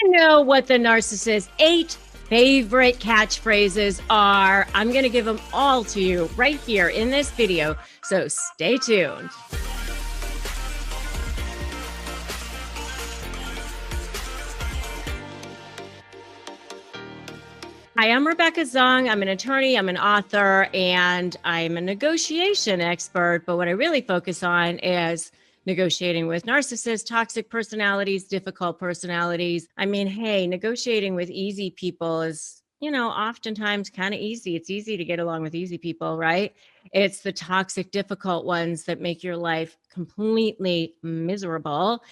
to know what the narcissist's 8 favorite catchphrases are. I'm going to give them all to you right here in this video, so stay tuned. Hi, I'm Rebecca Zung. I'm an attorney, I'm an author, and I'm a negotiation expert. But what I really focus on is negotiating with narcissists, toxic personalities, difficult personalities. I mean, hey, negotiating with easy people is, oftentimes kind of easy. It's easy to get along with easy people, right? It's the toxic, difficult ones that make your life completely miserable.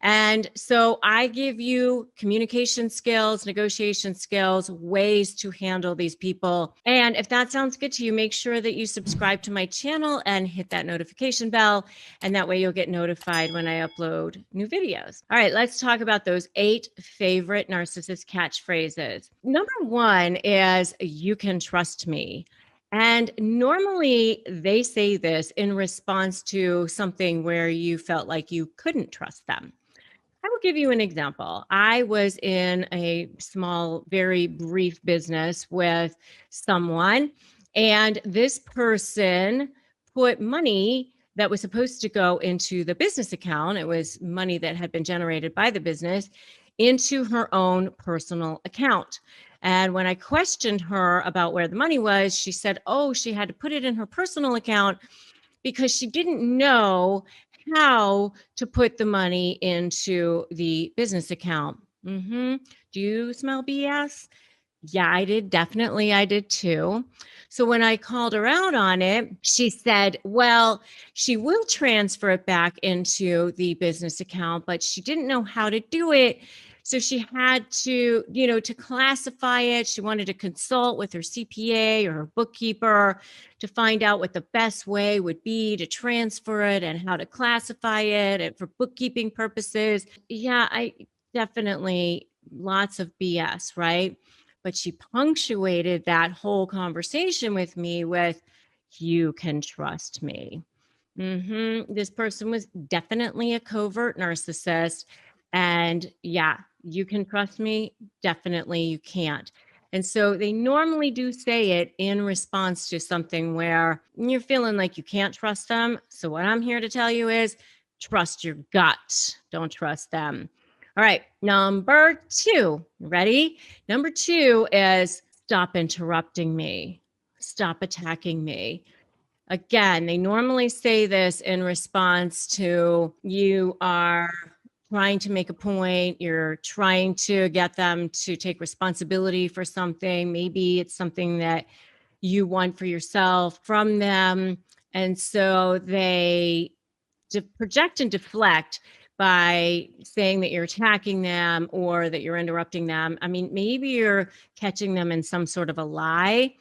And so I give you communication skills, negotiation skills, ways to handle these people. And if that sounds good to you, make sure that you subscribe to my channel and hit that notification bell. And that way you'll get notified when I upload new videos. All right, let's talk about those 8 favorite narcissist catchphrases. Number 1 is, "You can trust me." And normally they say this in response to something where you felt like you couldn't trust them. I will give you an example. I was in a small, very brief business with someone, and this person put money that was supposed to go into the business account. It was money that had been generated by the business into her own personal account. And when I questioned her about where the money was, she said, oh, she had to put it in her personal account because she didn't know how to put the money into the business account. Do you smell BS? Yeah, I did. Definitely, I did too. So when I called her out on it, she said, well, she will transfer it back into the business account, but she didn't know how to do it. So she had to, to classify it. She wanted to consult with her CPA or her bookkeeper to find out what the best way would be to transfer it and how to classify it and for bookkeeping purposes. Yeah, I definitely lots of BS, right? But she punctuated that whole conversation with me with, "You can trust me." This person was definitely a covert narcissist. And yeah, you can trust me. Definitely you can't. And so they normally do say it in response to something where you're feeling like you can't trust them. So what I'm here to tell you is trust your gut. Don't trust them. All right. Number 2. Ready? Number 2 is, stop interrupting me. Stop attacking me. Again, they normally say this in response to you are trying to make a point, you're trying to get them to take responsibility for something. Maybe it's something that you want for yourself from them. And so they project and deflect by saying that you're attacking them or that you're interrupting them. I mean, maybe you're catching them in some sort of a lie.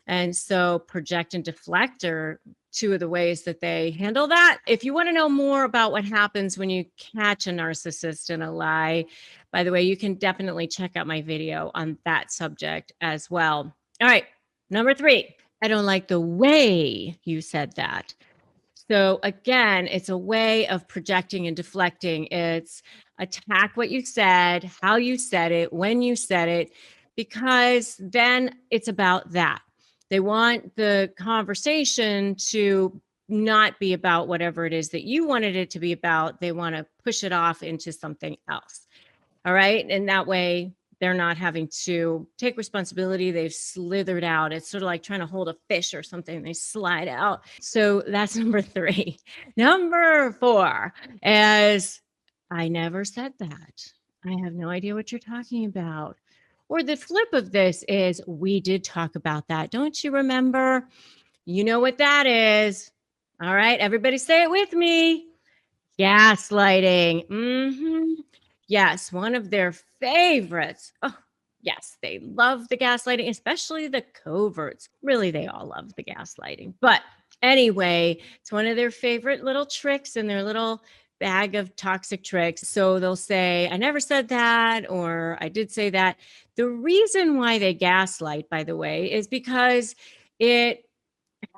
And so project and deflect are 2 of the ways that they handle that. If you want to know more about what happens when you catch a narcissist in a lie, by the way, you can definitely check out my video on that subject as well. All right, number 3, I don't like the way you said that. So again, it's a way of projecting and deflecting. It's attack what you said, how you said it, when you said it, because then it's about that. They want the conversation to not be about whatever it is that you wanted it to be about. They want to push it off into something else. All right. And that way they're not having to take responsibility. They've slithered out. It's sort of like trying to hold a fish or something. They slide out. So that's number 3. Number 4 is, I never said that. I have no idea what you're talking about. Or the flip of this is, we did talk about that. Don't you remember? You know what that is. All right. Everybody say it with me. Gaslighting. Yes, one of their favorites. Oh, yes, they love the gaslighting, especially the coverts. Really, they all love the gaslighting. But anyway, it's one of their favorite little tricks in their little bag of toxic tricks. So they'll say, I never said that, or I did say that. The reason why they gaslight, by the way, is because it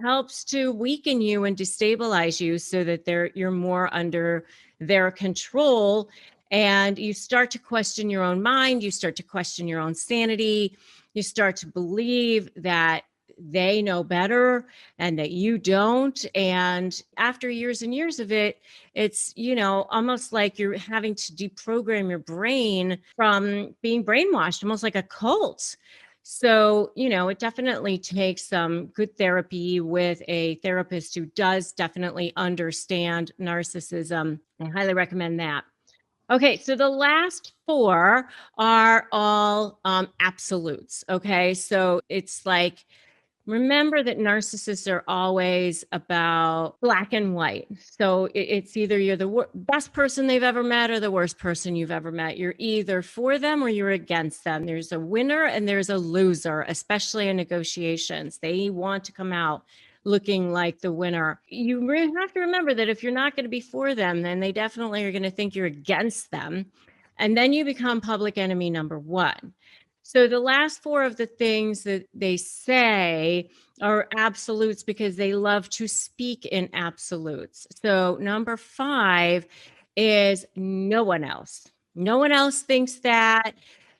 helps to weaken you and destabilize you so that you're more under their control. And you start to question your own mind. You start to question your own sanity. You start to believe that they know better and that you don't. And after years and years of it, it's, almost like you're having to deprogram your brain from being brainwashed, almost like a cult. So, it definitely takes some good therapy with a therapist who does definitely understand narcissism. I highly recommend that. Okay, so the last four are all absolutes. Okay, so it's like, remember that narcissists are always about black and white. So it's either you're the best person they've ever met or the worst person you've ever met. You're either for them or you're against them. There's a winner and there's a loser, especially in negotiations. They want to come out looking like the winner. You really have to remember that if you're not going to be for them, then they definitely are going to think you're against them. And then you become public enemy number one. So the last four of the things that they say are absolutes because they love to speak in absolutes. So number 5 is no one else. No one else thinks that.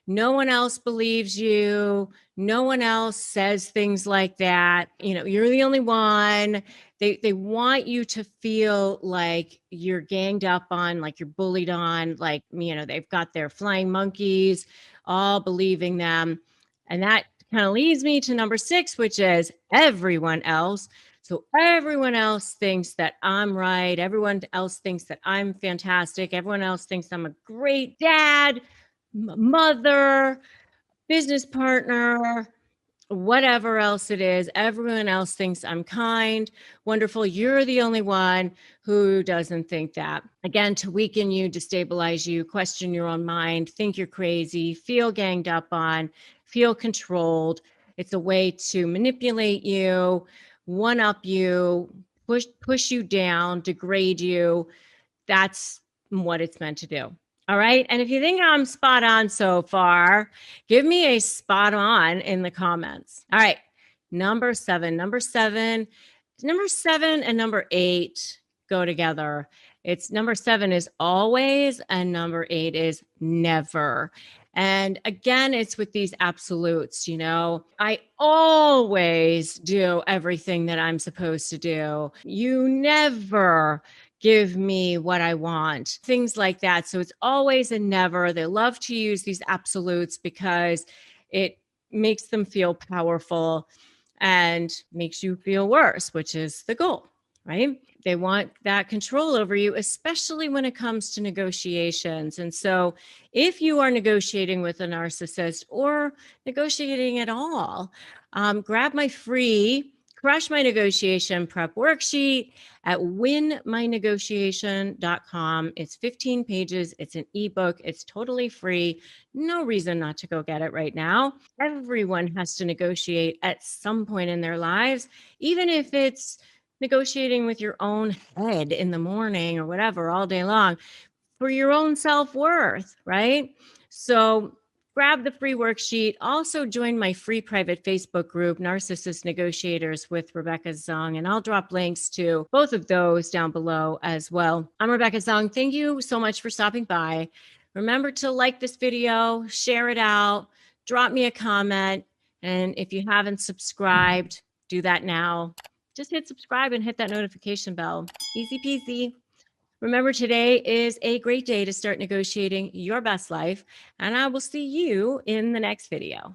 No one else believes you. No one else says things like that. You're the only one. They want you to feel like you're ganged up on, like you're bullied on, like, they've got their flying monkeys all believing them. And that kind of leads me to number 6, which is everyone else. So everyone else thinks that I'm right. Everyone else thinks that I'm fantastic. Everyone else thinks I'm a great dad, mother, business partner, whatever else it is. Everyone else thinks I'm kind, wonderful. You're the only one who doesn't think that. Again, to weaken you, destabilize you, question your own mind, think you're crazy, feel ganged up on, feel controlled. It's a way to manipulate you, one up you, push you down, degrade you. That's what it's meant to do. All right. And if you think I'm spot on so far, give me a spot on in the comments. All right. Number 7. Number 7 and number 8 go together. It's number 7 is always and number 8 is never. And again, it's with these absolutes, I always do everything that I'm supposed to do. You never give me what I want, things like that. So it's always and never. They love to use these absolutes because it makes them feel powerful and makes you feel worse, which is the goal, right? They want that control over you, especially when it comes to negotiations. And so if you are negotiating with a narcissist or negotiating at all, grab my free Crush My Negotiation Prep Worksheet at winmynegotiation.com. It's 15 pages. It's an ebook. It's totally free. No reason not to go get it right now. Everyone has to negotiate at some point in their lives, even if it's negotiating with your own head in the morning or whatever all day long for your own self-worth, right? So grab the free worksheet. Also join my free private Facebook group, Narcissist Negotiators with Rebecca Zung. And I'll drop links to both of those down below as well. I'm Rebecca Zung. Thank you so much for stopping by. Remember to like this video, share it out, drop me a comment. And if you haven't subscribed, do that now. Just hit subscribe and hit that notification bell. Easy peasy. Remember, today is a great day to start negotiating your best life, and I will see you in the next video.